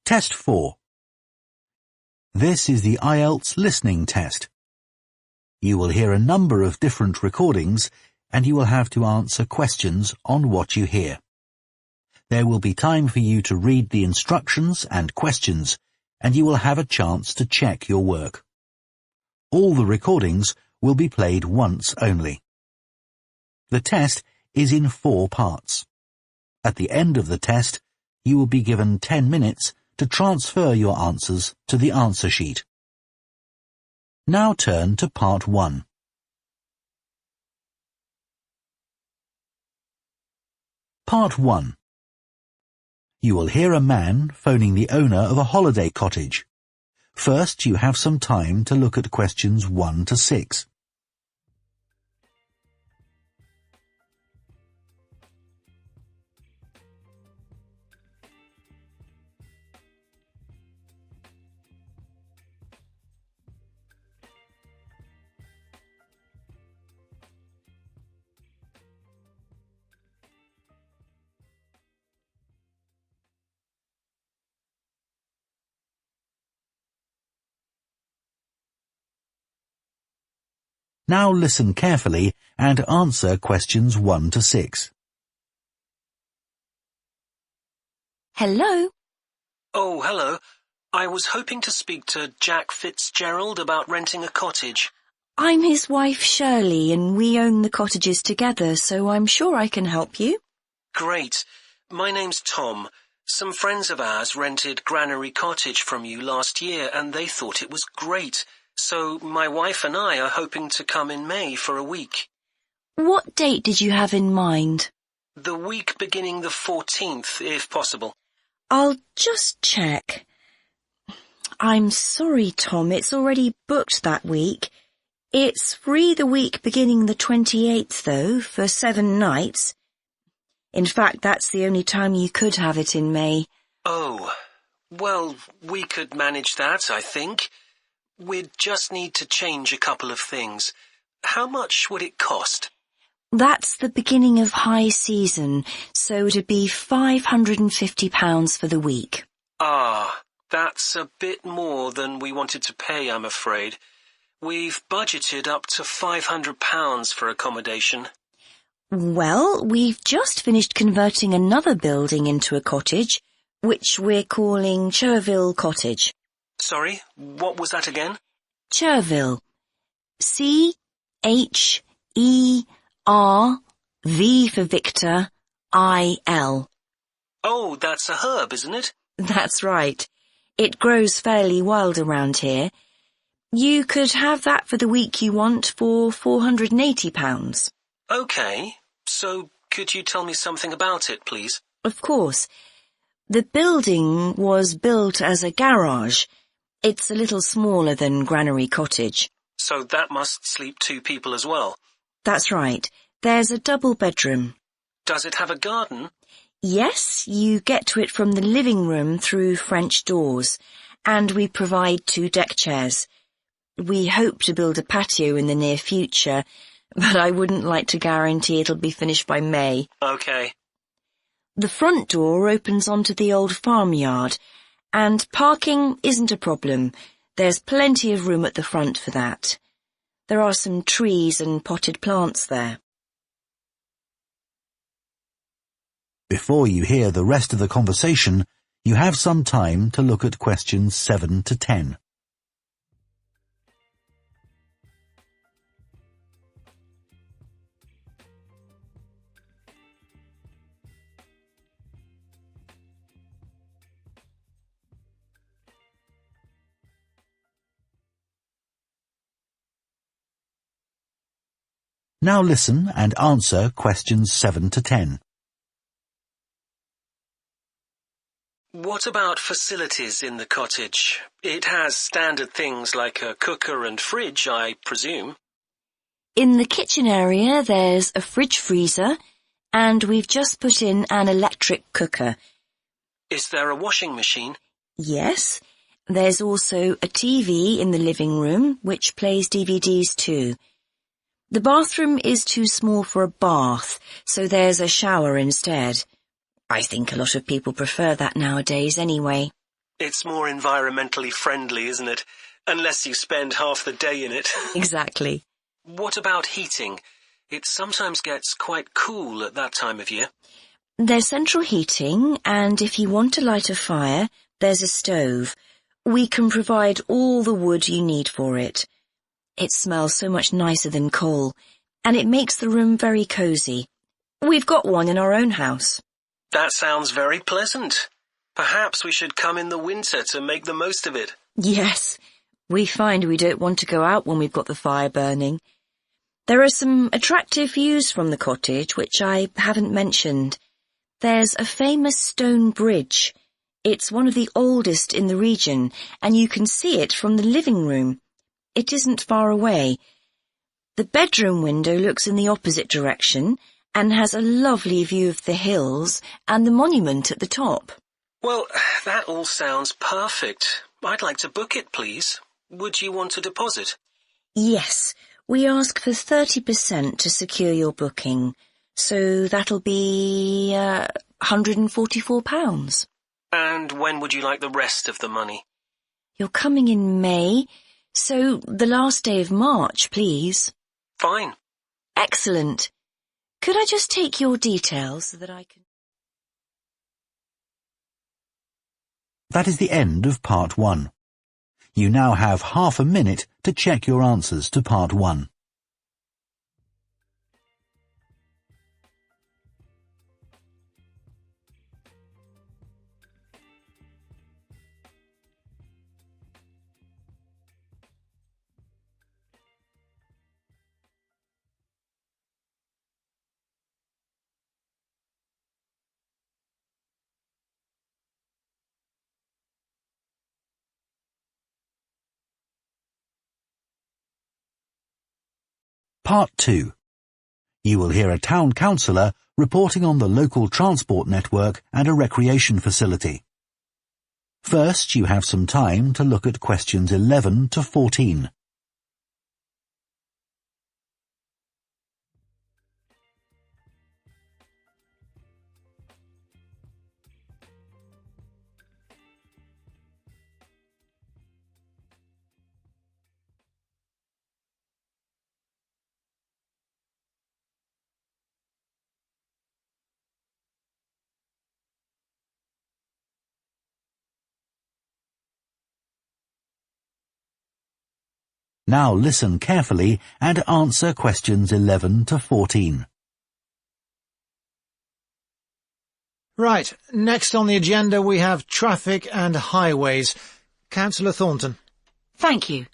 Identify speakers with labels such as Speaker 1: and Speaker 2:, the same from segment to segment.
Speaker 1: Test 4. This is the IELTS Listening Test. You will hear a number of different recordings and you will have to answer questions on what you hear. There will be time for you to read the instructions and questions and you will have a chance to check your work. All the recordings will be played once only. The test is in 4 parts. At the end of the test, you will be given 10 minutes to transfer your answers to the answer sheet. Now turn to Part 1. Part 1. You will hear a man phoning the owner of a holiday cottage. First, you have some time to look at questions 1 to 6. Now listen carefully and answer questions 1 to 6.
Speaker 2: Hello?
Speaker 3: Oh, hello. I was hoping to speak to Jack Fitzgerald about renting a cottage.
Speaker 2: I'm his wife Shirley and we own the cottages together, so I'm sure I can help you.
Speaker 3: Great. My name's Tom. Some friends of ours rented Granary Cottage from you last year and they thought it was great. So my wife and I are hoping to come in May for a week.
Speaker 2: What date did you have in mind?
Speaker 3: The week beginning the 14th, if possible.
Speaker 2: I'll just check. I'm sorry, Tom, it's already booked that week. It's free the week beginning the 28th, though, for 7 nights. In fact, that's the only time you could have it in May.
Speaker 3: Oh, well, we could manage that, I think. We'd just need to change a couple of things. How much would it cost?
Speaker 2: That's the beginning of high season, so it'd be £550 for the week.
Speaker 3: Ah, that's a bit more than we wanted to pay, I'm afraid. We've budgeted up to £500 for accommodation.
Speaker 2: Well, we've just finished converting another building into a cottage, which we're calling Chervil Cottage.
Speaker 3: Sorry, what was that again?
Speaker 2: Chervil. C-H-E-R-V for Victor, I-L.
Speaker 3: Oh, that's a herb, isn't it?
Speaker 2: That's right. It grows fairly wild around here. You could have that for the week you want for £480.
Speaker 3: Okay, so could you tell me something about it, please?
Speaker 2: Of course. The building was built as a garage. It's a little smaller than Granary Cottage.
Speaker 3: So that must sleep 2 people as well?
Speaker 2: That's right. There's a double bedroom.
Speaker 3: Does it have a garden?
Speaker 2: Yes, you get to it from the living room through French doors, and we provide 2 deck chairs. We hope to build a patio in the near future, but I wouldn't like to guarantee it'll be finished by May.
Speaker 3: Okay.
Speaker 2: The front door opens onto the old farmyard, and parking isn't a problem. There's plenty of room at the front for that. There are some trees and potted plants there.
Speaker 1: Before you hear the rest of the conversation, you have some time to look at questions 7 to 10. Now listen and answer questions 7 to 10.
Speaker 3: What about facilities in the cottage? It has standard things like a cooker and fridge, I presume.
Speaker 2: In the kitchen area, there's a fridge freezer, and we've just put in an electric cooker.
Speaker 3: Is there a washing machine?
Speaker 2: Yes. There's also a TV in the living room, which plays DVDs too. The bathroom is too small for a bath, so there's a shower instead. I think a lot of people prefer that nowadays anyway.
Speaker 3: It's more environmentally friendly, isn't it? Unless you spend half the day in it.
Speaker 2: Exactly.
Speaker 3: What about heating? It sometimes gets quite cool at that time of year.
Speaker 2: There's central heating, and if you want to light a fire, there's a stove. We can provide all the wood you need for it. It smells so much nicer than coal, and it makes the room very cosy. We've got one in our own house.
Speaker 3: That sounds very pleasant. Perhaps we should come in the winter to make the most of it.
Speaker 2: Yes, we find we don't want to go out when we've got the fire burning. There are some attractive views from the cottage which I haven't mentioned. There's a famous stone bridge. It's one of the oldest in the region, and you can see it from the living room. It isn't far away. The bedroom window looks in the opposite direction and has a lovely view of the hills and the monument at the top.
Speaker 3: Well, that all sounds perfect. I'd like to book it, please. Would you want a deposit?
Speaker 2: Yes, we ask for 30% to secure your booking, so that'll be £144.
Speaker 3: And when would you like the rest of the money?
Speaker 2: You're coming in May, so the last day of March, please.
Speaker 3: Fine.
Speaker 2: Excellent. Could I just take your details so that I can...
Speaker 1: That is the end of part 1. You now have half a minute to check your answers to part 1. Part 2. You will hear a town councillor reporting on the local transport network and a recreation facility. First, you have some time to look at questions 11 to 14. Now listen carefully and answer questions 11 to 14.
Speaker 4: Right, next on the agenda we have traffic and highways. Councillor Thornton.
Speaker 5: Thank you.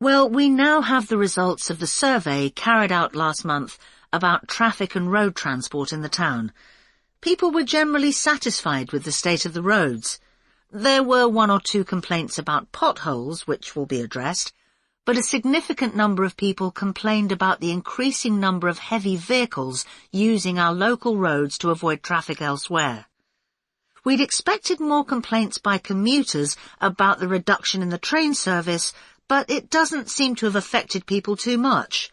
Speaker 5: Well, we now have the results of the survey carried out last month about traffic and road transport in the town. People were generally satisfied with the state of the roads. There were 1 or 2 complaints about potholes, which will be addressed, but a significant number of people complained about the increasing number of heavy vehicles using our local roads to avoid traffic elsewhere. We'd expected more complaints by commuters about the reduction in the train service, but it doesn't seem to have affected people too much.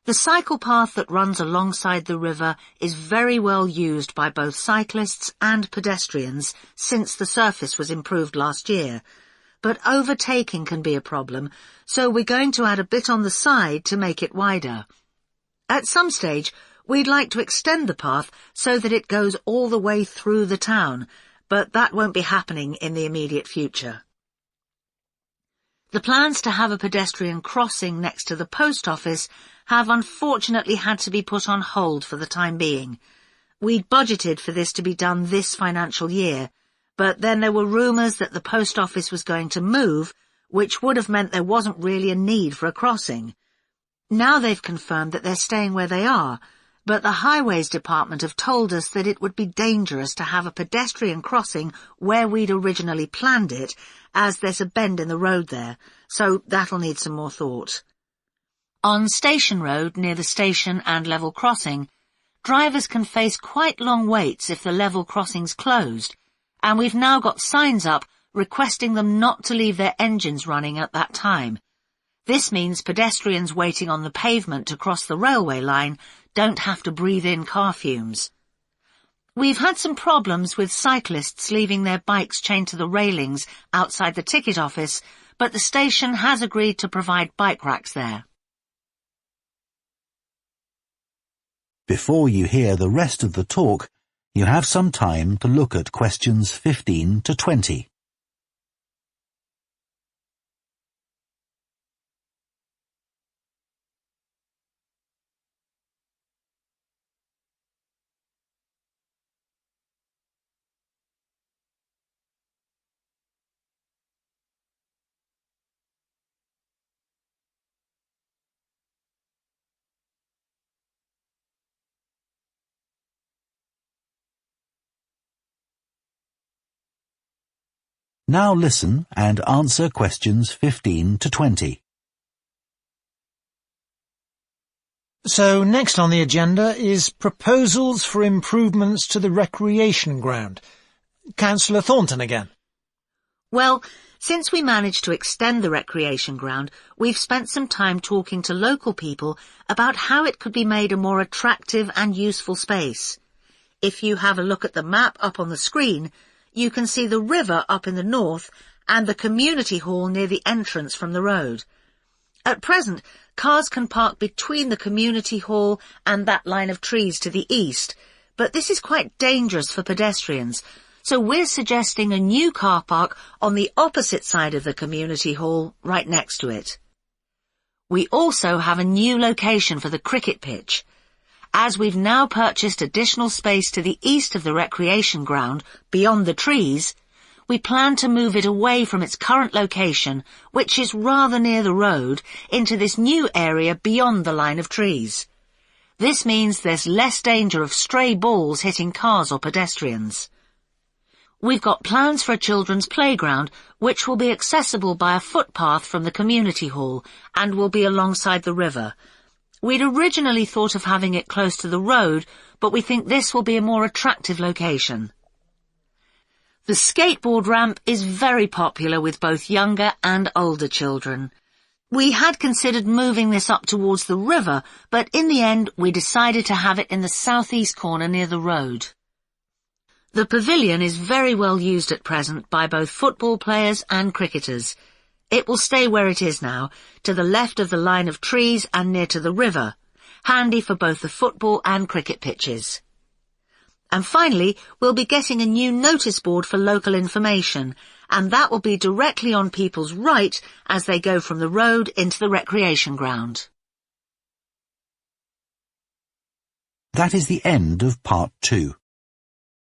Speaker 5: The cycle path that runs alongside the river is very well used by both cyclists and pedestrians since the surface was improved last year, but overtaking can be a problem, so we're going to add a bit on the side to make it wider. At some stage, we'd like to extend the path so that it goes all the way through the town, but that won't be happening in the immediate future. The plans to have a pedestrian crossing next to the post office have unfortunately had to be put on hold for the time being. We'd budgeted for this to be done this financial year, but then there were rumours that the post office was going to move, which would have meant there wasn't really a need for a crossing. Now they've confirmed that they're staying where they are, but the Highways Department have told us that it would be dangerous to have a pedestrian crossing where we'd originally planned it, as there's a bend in the road there, so that'll need some more thought. On Station Road, near the station and level crossing, drivers can face quite long waits if the level crossing's closed, and we've now got signs up requesting them not to leave their engines running at that time. This means pedestrians waiting on the pavement to cross the railway line don't have to breathe in car fumes. We've had some problems with cyclists leaving their bikes chained to the railings outside the ticket office, but the station has agreed to provide bike racks there.
Speaker 1: Before you hear the rest of the talk, you have some time to look at questions 15 to 20. Now listen and answer questions 15 to 20.
Speaker 4: So next on the agenda is proposals for improvements to the recreation ground. Councillor Thornton again.
Speaker 5: Well, since we managed to extend the recreation ground, we've spent some time talking to local people about how it could be made a more attractive and useful space. If you have a look at the map up on the screen, you can see the river up in the north and the community hall near the entrance from the road. At present, cars can park between the community hall and that line of trees to the east, but this is quite dangerous for pedestrians, so we're suggesting a new car park on the opposite side of the community hall, right next to it. We also have a new location for the cricket pitch. As we've now purchased additional space to the east of the recreation ground, beyond the trees, we plan to move it away from its current location, which is rather near the road, into this new area beyond the line of trees. This means there's less danger of stray balls hitting cars or pedestrians. We've got plans for a children's playground, which will be accessible by a footpath from the community hall and will be alongside the river. We'd originally thought of having it close to the road, but we think this will be a more attractive location. The skateboard ramp is very popular with both younger and older children. We had considered moving this up towards the river, but in the end we decided to have it in the southeast corner near the road. The pavilion is very well used at present by both football players and cricketers. It will stay where it is now, to the left of the line of trees and near to the river, handy for both the football and cricket pitches. And finally, we'll be getting a new notice board for local information, and that will be directly on people's right as they go from the road into the recreation ground.
Speaker 1: That is the end of part 2.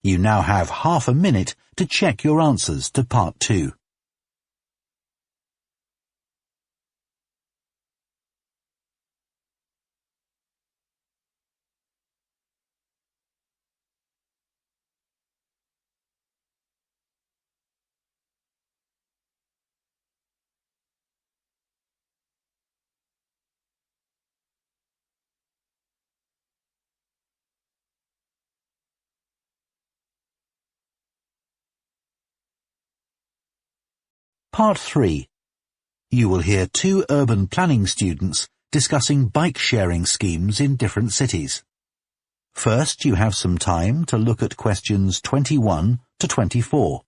Speaker 1: You now have half a minute to check your answers to part 2. Part 3. You will hear 2 urban planning students discussing bike-sharing schemes in different cities. First, you have some time to look at questions 21 to 24.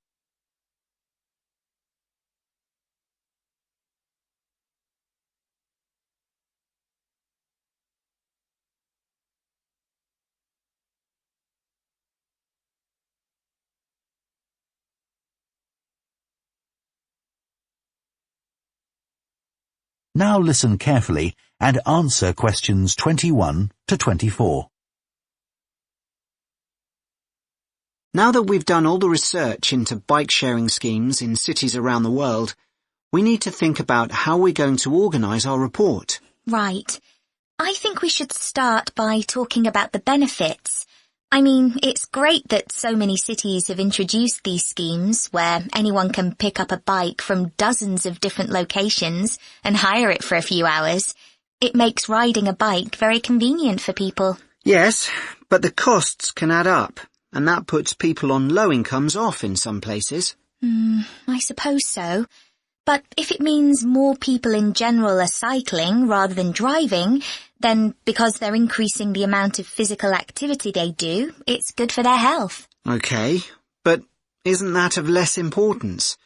Speaker 1: Now listen carefully and answer questions 21 to 24.
Speaker 6: Now that we've done all the research into bike-sharing schemes in cities around the world, we need to think about how we're going to organise our report.
Speaker 7: Right. I think we should start by talking about the benefits. I mean, it's great that so many cities have introduced these schemes where anyone can pick up a bike from dozens of different locations and hire it for a few hours. It makes riding a bike very convenient for people.
Speaker 6: Yes, but the costs can add up, and that puts people on low incomes off in some places.
Speaker 7: I suppose so. But if it means more people in general are cycling rather than driving, then because they're increasing the amount of physical activity they do, it's good for their health.
Speaker 6: OK, but isn't that of less importance?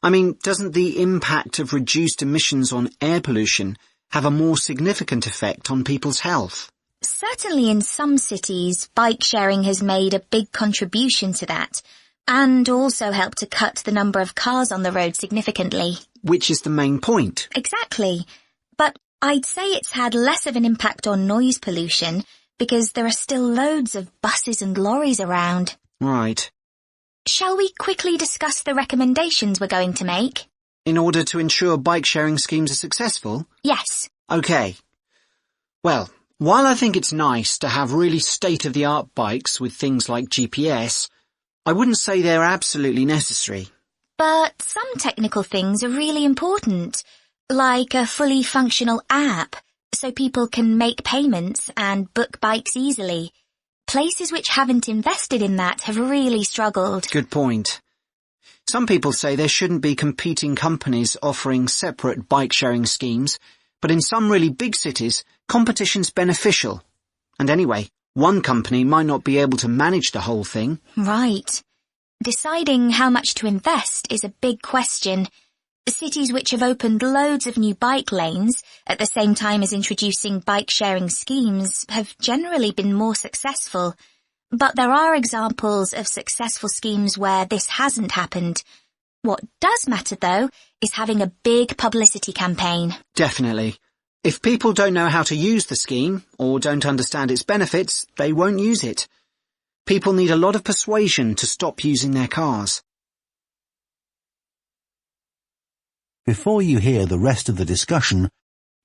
Speaker 6: I mean, doesn't the impact of reduced emissions on air pollution have a more significant effect on people's health?
Speaker 7: Certainly in some cities, bike sharing has made a big contribution to that, and also helped to cut the number of cars on the road significantly.
Speaker 6: Which is the main point.
Speaker 7: Exactly. But I'd say it's had less of an impact on noise pollution because there are still loads of buses and lorries around.
Speaker 6: Right.
Speaker 7: Shall we quickly discuss the recommendations we're going to make?
Speaker 6: In order to ensure bike sharing schemes are successful?
Speaker 7: Yes.
Speaker 6: OK. Well, while I think it's nice to have really state-of-the-art bikes with things like GPS, I wouldn't say they're absolutely necessary.
Speaker 7: But some technical things are really important, like a fully functional app, so people can make payments and book bikes easily. Places which haven't invested in that have really struggled.
Speaker 6: Good point. Some people say there shouldn't be competing companies offering separate bike-sharing schemes, but in some really big cities, competition's beneficial. And anyway, one company might not be able to manage the whole thing.
Speaker 7: Right. Deciding how much to invest is a big question. Cities which have opened loads of new bike lanes at the same time as introducing bike-sharing schemes have generally been more successful. But there are examples of successful schemes where this hasn't happened. What does matter, though, is having a big publicity campaign.
Speaker 6: Definitely. If people don't know how to use the scheme, or don't understand its benefits, they won't use it. People need a lot of persuasion to stop using their cars.
Speaker 1: Before you hear the rest of the discussion,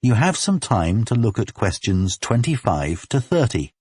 Speaker 1: you have some time to look at questions 25 to 30.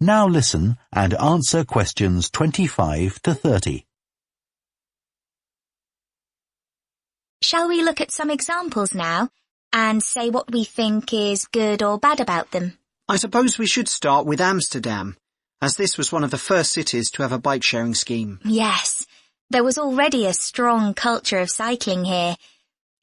Speaker 1: Now listen and answer questions 25 to 30.
Speaker 7: Shall we look at some examples now and say what we think is good or bad about them?
Speaker 6: I suppose we should start with Amsterdam, as this was one of the first cities to have a bike-sharing scheme.
Speaker 7: Yes, there was already a strong culture of cycling here.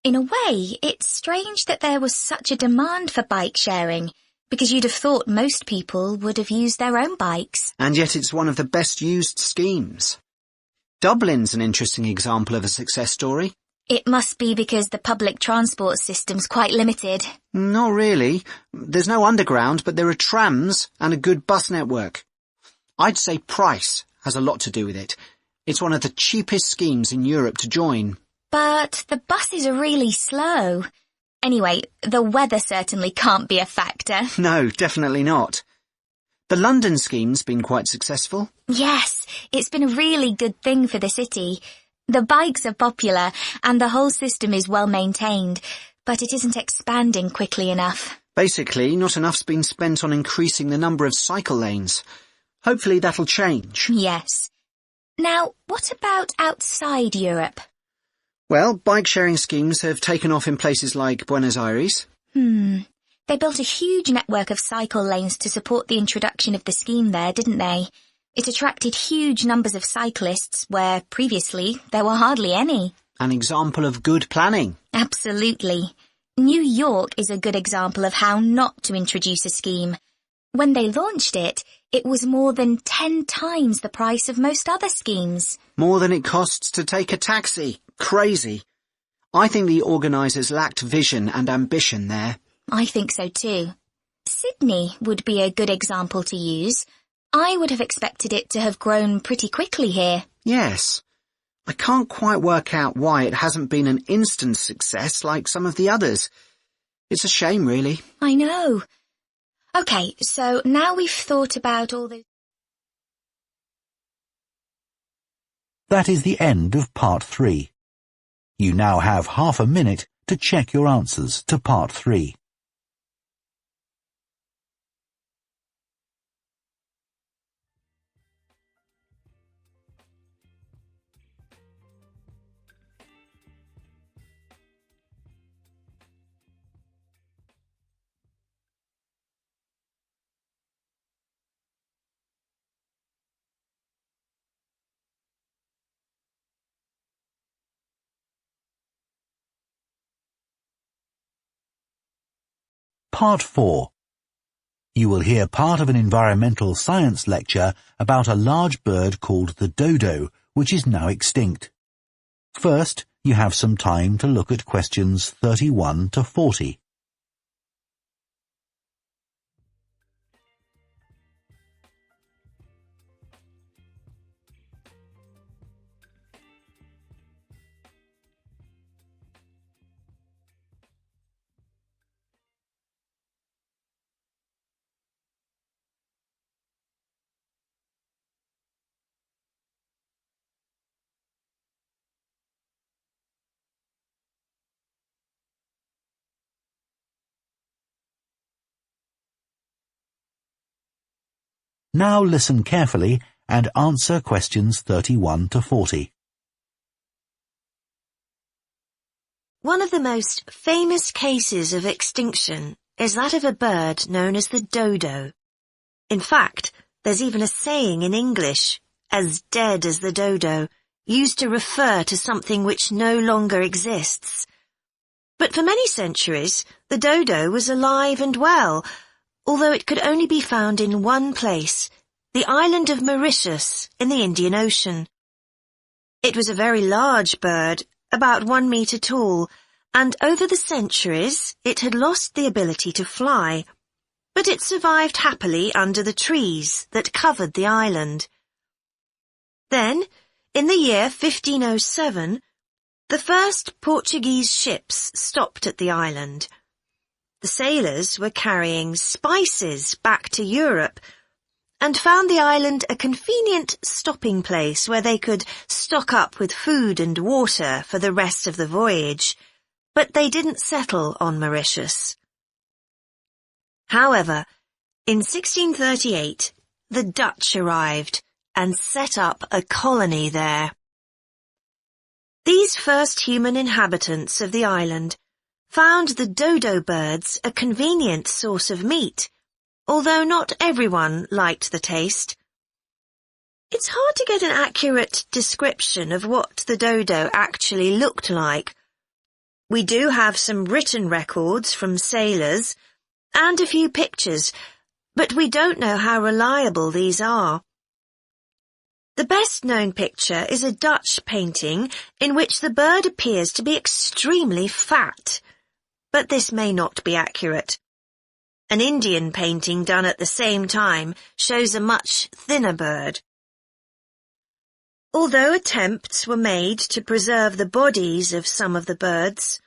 Speaker 7: In a way, it's strange that there was such a demand for bike sharing, because you'd have thought most people would have used their own bikes.
Speaker 6: And yet it's one of the best used schemes. Dublin's an interesting example of a success story.
Speaker 7: It must be because the public transport system's quite limited.
Speaker 6: Not really. There's no underground, but there are trams and a good bus network. I'd say price has a lot to do with it. It's one of the cheapest schemes in Europe to join.
Speaker 7: But the buses are really slow. Anyway, the weather certainly can't be a factor.
Speaker 6: No, definitely not. The London scheme's been quite successful.
Speaker 7: Yes, it's been a really good thing for the city. The bikes are popular and the whole system is well maintained, but it isn't expanding quickly enough.
Speaker 6: Basically, not enough's been spent on increasing the number of cycle lanes. Hopefully that'll change.
Speaker 7: Yes. Now, what about outside Europe?
Speaker 6: Well, bike-sharing schemes have taken off in places like Buenos Aires.
Speaker 7: They built a huge network of cycle lanes to support the introduction of the scheme there, didn't they? It attracted huge numbers of cyclists where previously there were hardly any.
Speaker 6: An example of good planning.
Speaker 7: Absolutely. New York is a good example of how not to introduce a scheme. When they launched it, it was more than 10 times the price of most other schemes.
Speaker 6: More than it costs to take a taxi. Crazy. I think the organisers lacked vision and ambition there.
Speaker 7: I think so too. Sydney would be a good example to use. I would have expected it to have grown pretty quickly here.
Speaker 6: Yes. I can't quite work out why it hasn't been an instant success like some of the others. It's a shame, really.
Speaker 7: I know. OK, so now we've thought about all those...
Speaker 1: That is the end of part 3. You now have half a minute to check your answers to Part 3. Part 4. You will hear part of an environmental science lecture about a large bird called the dodo, which is now extinct. First, you have some time to look at questions 31 to 40. Now listen carefully and answer questions 31 to 40.
Speaker 2: One of the most famous cases of extinction is that of a bird known as the dodo. In fact, there's even a saying in English, as dead as the dodo, used to refer to something which no longer exists. But for many centuries, the dodo was alive and well, although it could only be found in one place, the island of Mauritius in the Indian Ocean. It was a very large bird, about 1 metre tall, and over the centuries it had lost the ability to fly, but it survived happily under the trees that covered the island. Then, in the year 1507, the first Portuguese ships stopped at the island. The sailors were carrying spices back to Europe and found the island a convenient stopping place where they could stock up with food and water for the rest of the voyage, but they didn't settle on Mauritius. However, in 1638, the Dutch arrived and set up a colony there. These first human inhabitants of the island found the dodo birds a convenient source of meat, although not everyone liked the taste. It's hard to get an accurate description of what the dodo actually looked like. We do have some written records from sailors and a few pictures, but we don't know how reliable these are. The best-known picture is a Dutch painting in which the bird appears to be extremely fat, but this may not be accurate. An Indian painting done at the same time shows a much thinner bird. Although attempts were made to preserve the bodies of some of the birds,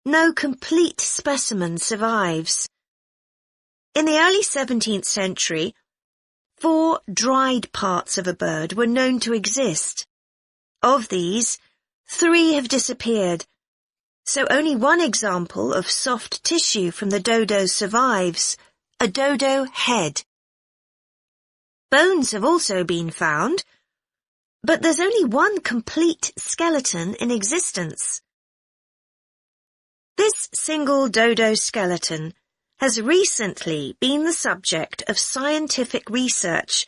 Speaker 2: no complete specimen survives. In the early 17th century, 4 dried parts of a bird were known to exist. Of these, 3 have disappeared, so only one example of soft tissue from the dodo survives, a dodo head. Bones have also been found, but there's only one complete skeleton in existence. This single dodo skeleton has recently been the subject of scientific research,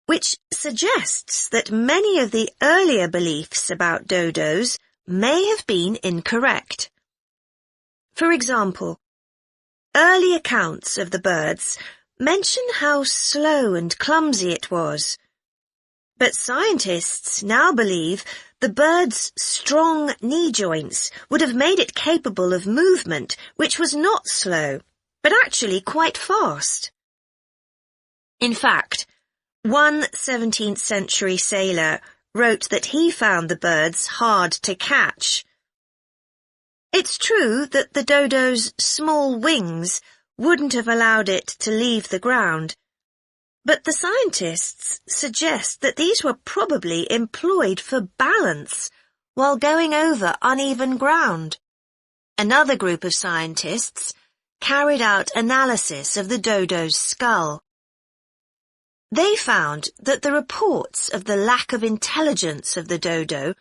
Speaker 2: which suggests that many of the earlier beliefs about dodos may have been incorrect. For example, early accounts of the birds mention how slow and clumsy it was, but scientists now believe the bird's strong knee joints would have made it capable of movement which was not slow, but actually quite fast. In fact, one 17th century sailor wrote that he found the birds hard to catch. It's true that the dodo's small wings wouldn't have allowed it to leave the ground, but the scientists suggest that these were probably employed for balance while going over uneven ground.
Speaker 8: Another group of scientists carried out analysis of the dodo's skull. They found that the reports of the lack of intelligence of the dodo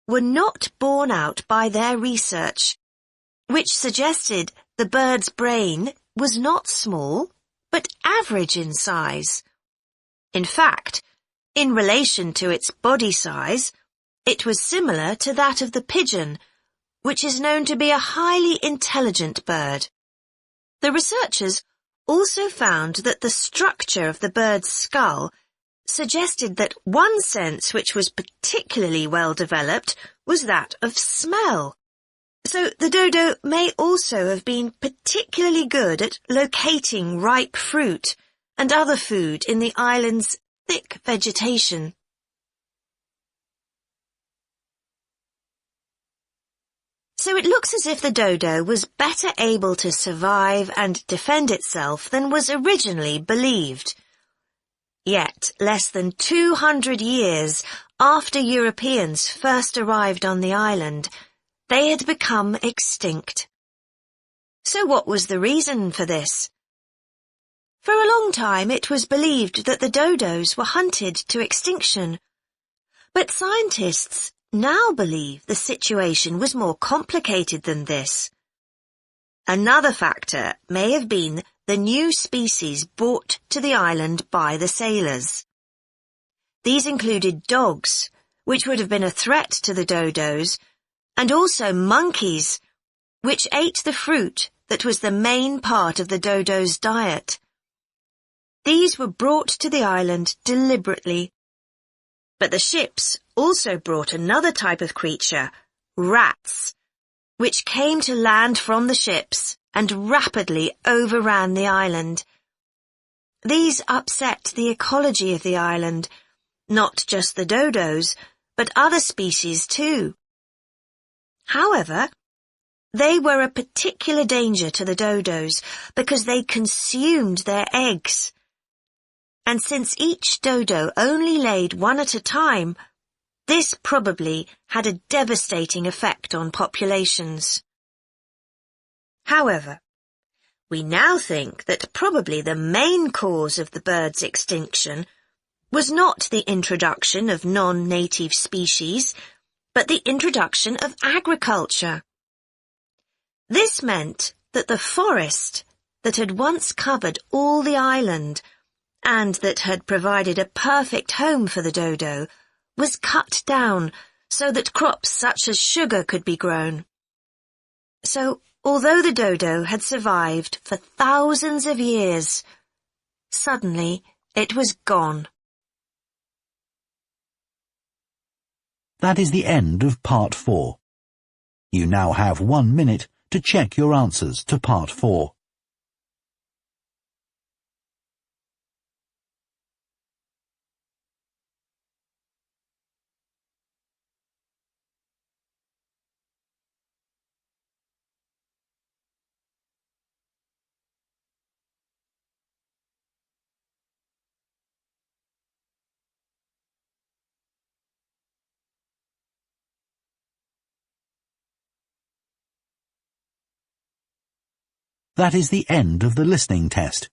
Speaker 8: were not borne out by their research, which suggested the bird's brain was not small, but average in size. In fact, in relation to its body size, it was similar to that of the pigeon, which is known to be a highly intelligent bird. The researchers also found that the structure of the bird's skull suggested that one sense which was particularly well developed was that of smell. So the dodo may also have been particularly good at locating ripe fruit and other food in the island's thick vegetation. So it looks as if the dodo was better able to survive and defend itself than was originally believed. Yet, less than 200 years after Europeans first arrived on the island, they had become extinct. So what was the reason for this? For a long time it was believed that the dodos were hunted to extinction. But scientists now believe the situation was more complicated than this. Another factor may have been the new species brought to the island by the sailors. These included dogs, which would have been a threat to the dodos, and also monkeys, which ate the fruit that was the main part of the dodo's diet. These were brought to the island deliberately. But the ships also brought another type of creature, rats, which came to land from the ships and rapidly overran the island. These upset the ecology of the island, not just the dodos, but other species too. However, they were a particular danger to the dodos because they consumed their eggs. And since each dodo only laid one at a time, this probably had a devastating effect on populations. However, we now think that probably the main cause of the bird's extinction was not the introduction of non-native species, but the introduction of agriculture. This meant that the forest that had once covered all the island and that had provided a perfect home for the dodo was cut down so that crops such as sugar could be grown. So, although the dodo had survived for thousands of years, suddenly it was gone.
Speaker 1: That is the end of Part 4. You now have 1 minute to check your answers to Part 4. That is the end of the listening test.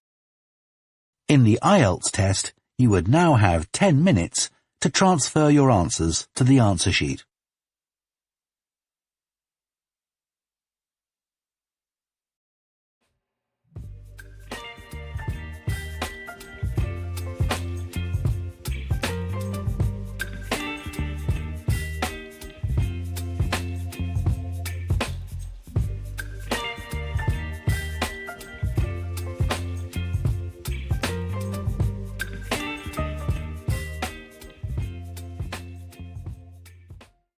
Speaker 1: In the IELTS test, you would now have 10 minutes to transfer your answers to the answer sheet.